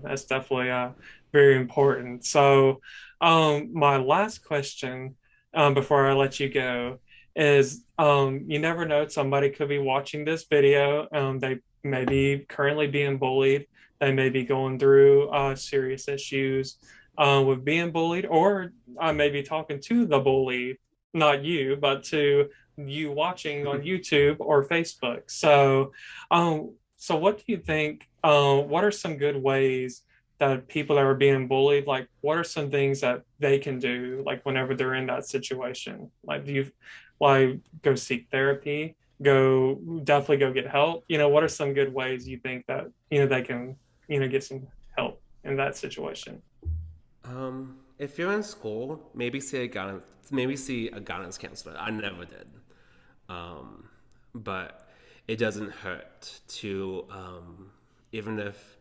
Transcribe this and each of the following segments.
That's definitely very important. So, my last question, before I let you go, is you never know, somebody could be watching this video. They may be currently being bullied. They may be going through serious issues with being bullied, or I may be talking to the bully, not you, but to you watching on YouTube or Facebook. So what do you think? What are some good ways that people that are being bullied, like, what are some things that they can do, like, whenever they're in that situation? Like, do you, like, go seek therapy? Go definitely go get help. What are some good ways you think that they can get some help in that situation? If you're in school, maybe see a guidance counselor. I never did, um, but it doesn't hurt to even if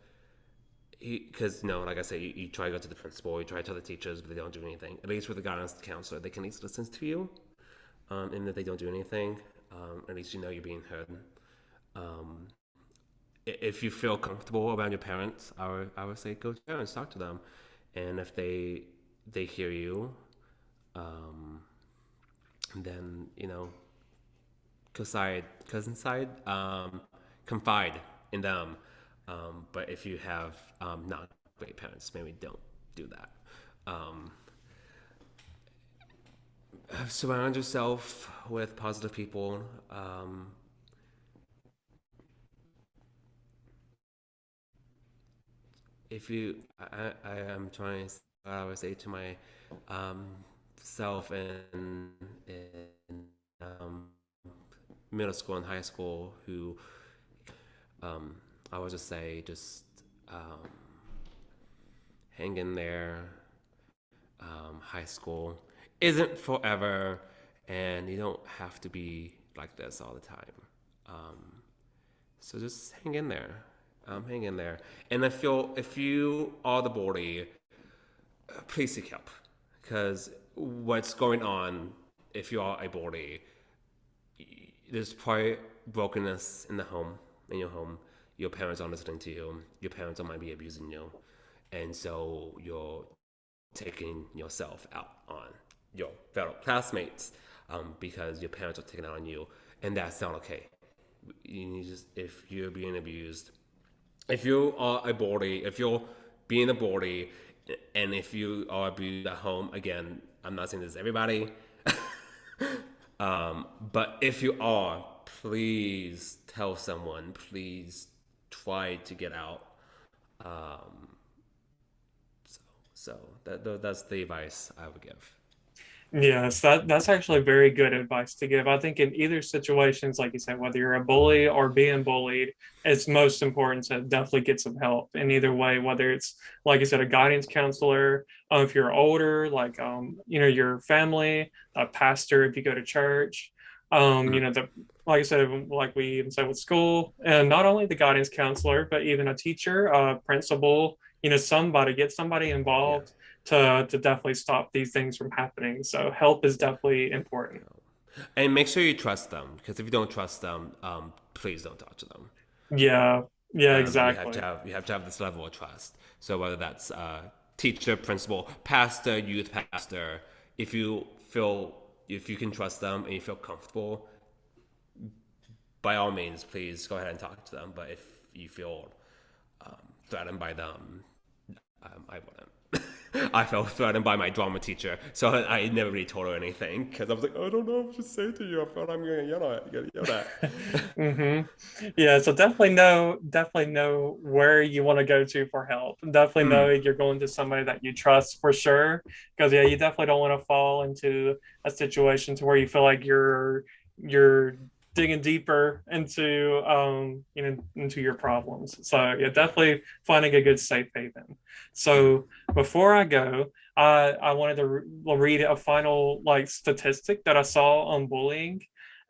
because like I said, you try to go to the principal, you try to tell the teachers, but they don't do anything. At least with a guidance counselor, they can at least listen to you, and if they don't do anything, at least you know you're being heard. Um, if you feel comfortable around your parents, I would say go to your parents, talk to them, and if they hear you, um, then confide in them. But if you have not great parents, maybe don't do that. Um, Surround yourself with positive people. If you, I am trying. I would say to my um, self in middle school and high school who um, I would just say just um, hang in there. High school isn't forever, and you don't have to be like this all the time. Um, so just hang in there. Hang in there. And if you are the bully, please seek help, because what's going on if you are a bully, there's probably brokenness in your home. Your parents aren't listening to you. Your parents might be abusing you, and so you're taking yourself out on your fellow classmates because your parents are taking it out on you, and that's not okay. If you're being abused, if you are a bully, if you're being a bully, and if you are abused at home, again, I'm not saying this is everybody, but if you are, please tell someone. Please try to get out. Um, so, that's the advice I would give. Yes, that's actually very good advice to give. I think in either situations, like you said, whether you're a bully or being bullied, it's most important to definitely get some help in either way, whether it's, like you said, a guidance counselor, if you're older, like your family, a pastor if you go to church, Mm, the like I said, like we even said with school, and not only the guidance counselor, but even a teacher, principal, somebody, get somebody yeah. involved to definitely stop these things from happening. So help is definitely important. And make sure you trust them, because if you don't trust them, please don't talk to them. Yeah, yeah, You have to exactly. have this level of trust. So whether that's teacher, principal, pastor, youth pastor, if you feel if you can trust them and you feel comfortable, by all means, please go ahead and talk to them. But if you feel threatened by them, I wouldn't. I felt threatened by my drama teacher, so I never really told her anything because I was like, I don't know what to say to you. I felt I'm gonna yell at. hmm Yeah, so definitely know where you want to go to for help. Definitely know Mm, you're going to somebody that you trust for sure. Because yeah, you definitely don't want to fall into a situation to where you feel like you're digging deeper into into your problems. So yeah, yeah. definitely finding a good safe haven. So before I go, I wanted to read a final like statistic that I saw on bullying.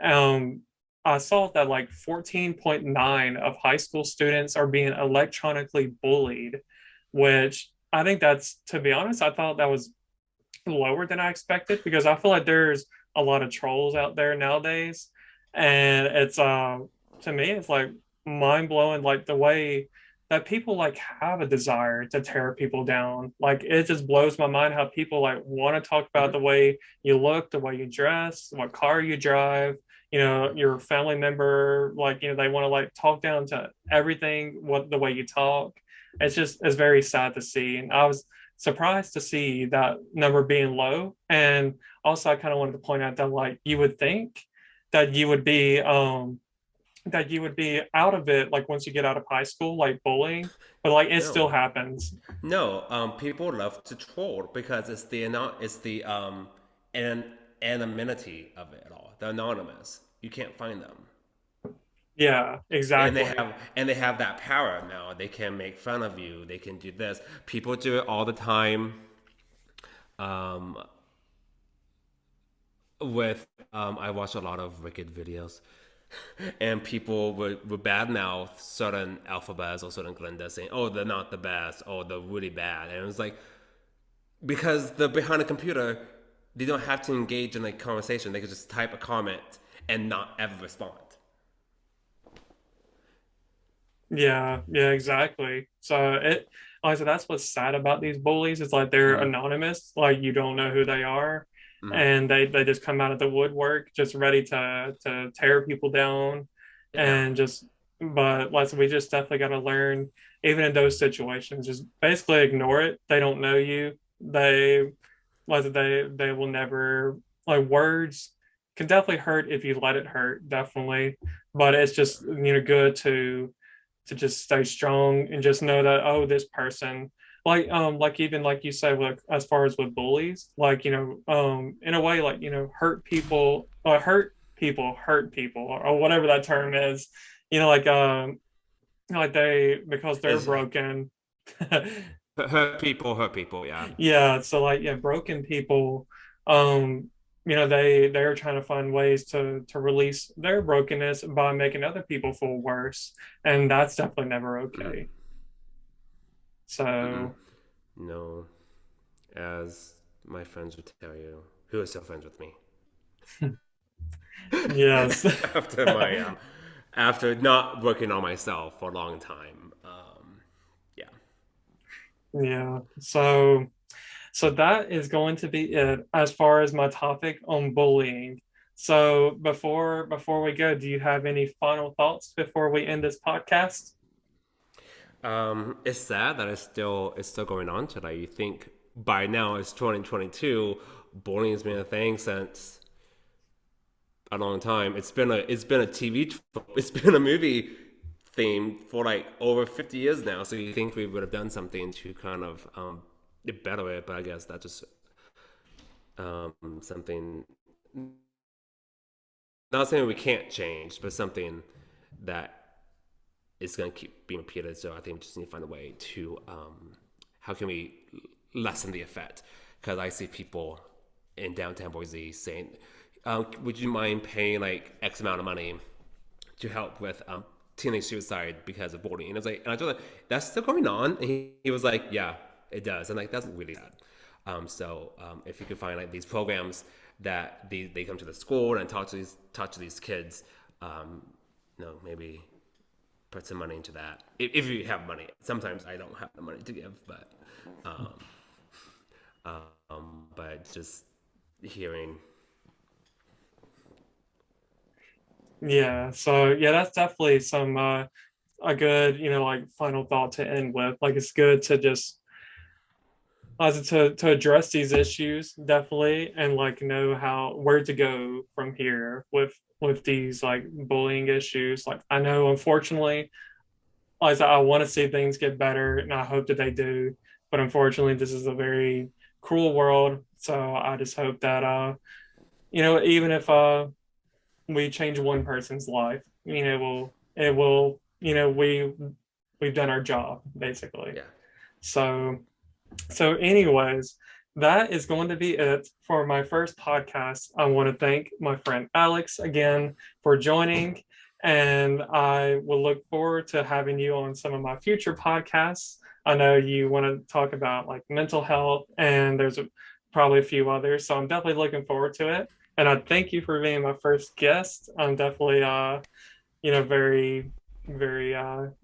Um, I saw that like 14.9 of high school students are being electronically bullied, which I think that's, to be honest, I thought that was lower than I expected because I feel like there's a lot of trolls out there nowadays. And it's to me, it's like mind blowing, like the way. that people like have a desire to tear people down. Like it just blows my mind how people like want to talk about Mhm. the way you look, the way you dress, what car you drive, your family member, like, they want to like talk down to everything, what the way you talk. It's very sad to see. And I was surprised to see that number being low. And also I kind of wanted to point out that like you would think that you would be out of it like once you get out of high school, like bullying, but like it still No, happens. no. People love to troll because it's the an anonymity of it all. The anonymous. You can't find them. Yeah, exactly. And they have that power now. They can make fun of you. They can do this. People do it all the time. Um, with I watch a lot of Wicked videos, and people would badmouth certain alphabets or certain Glinda, saying, "Oh, they're not the best. Oh, they're really bad." And it was like because they're behind a computer, they don't have to engage in a conversation. They could just type a comment and not ever respond. Yeah, yeah, exactly. So like I said, that's what's sad about these bullies. It's like they're Mm-hmm. anonymous, like you don't know who they are, Mm-hmm. and they just come out of the woodwork, just ready to tear people down, Yeah. and just. But like we just definitely got to learn, even in those situations, just basically ignore it. They don't know you. They will never, like, words can definitely hurt if you let it hurt, definitely. But it's just good to just stay strong and just know that, oh, this person, like even like you say, like as far as with bullies, like in a way, like hurt people, or whatever that term is, like like they, because they're Is broken. hurt people. Yeah. Yeah, so like, yeah, broken people, um they're trying to find ways to release their brokenness by making other people feel worse, and that's definitely never Mm. okay. Mm-mm. So No, as my friends would tell you, who is still friends with me yes. after my after not working on myself for a long time. Yeah. Yeah, so that is going to be it as far as my topic on bullying. So before we go, do you have any final thoughts before we end this podcast? It's sad that it's still going on today. You think by now it's 2022, bullying has been a thing since a long time. It's been a TV it's been a movie theme for like over 50 years now. So you think we would have done something to kind of better it, but I guess that's just something not saying we can't change, but something that is going to keep being repeated. So I think we just need to find a way to how can we lessen the effect? Because I see people in downtown Boise saying, "Would you mind paying like X amount of money to help with teenage suicide because of bullying?" And I was like, and I told him, "That's still going on." And he was like, "Yeah, it does." And like that's really sad. If you could find like these programs that they come to the school and talk to these kids, maybe put some money into that if you have money. Sometimes I don't have the money to give, um, but just hearing, Yeah, so yeah, that's definitely some a good, like, final thought to end with. Like it's good to just to address these issues, definitely, and like know how where to go from here with these like bullying issues. Like I know, unfortunately, as I want to see things get better, and I hope that they do, but unfortunately this is a very cruel world. So I just hope that even if we change one person's life, it will, we've done our job, basically. yeah. So anyways, that is going to be it for my first podcast. I want to thank my friend Alex again for joining, and I will look forward to having you on some of my future podcasts. I know you want to talk about like mental health, and probably a few others, so I'm definitely looking forward to it. And I thank you for being my first guest. I'm definitely very very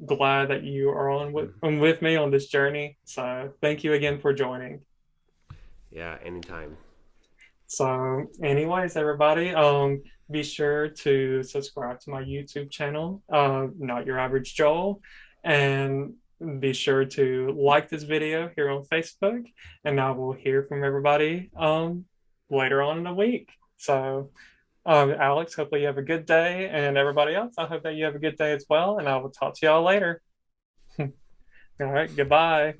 glad that you are Mhm. on with me on this journey. So thank you again for joining. Yeah, anytime. So, anyways, everybody, be sure to subscribe to my YouTube channel, Not Your Average Joel, and be sure to like this video here on Facebook, and I will hear from everybody later on in the week. So, Alex, hopefully you have a good day, and everybody else, I hope that you have a good day as well, and I will talk to y'all later. All right, goodbye.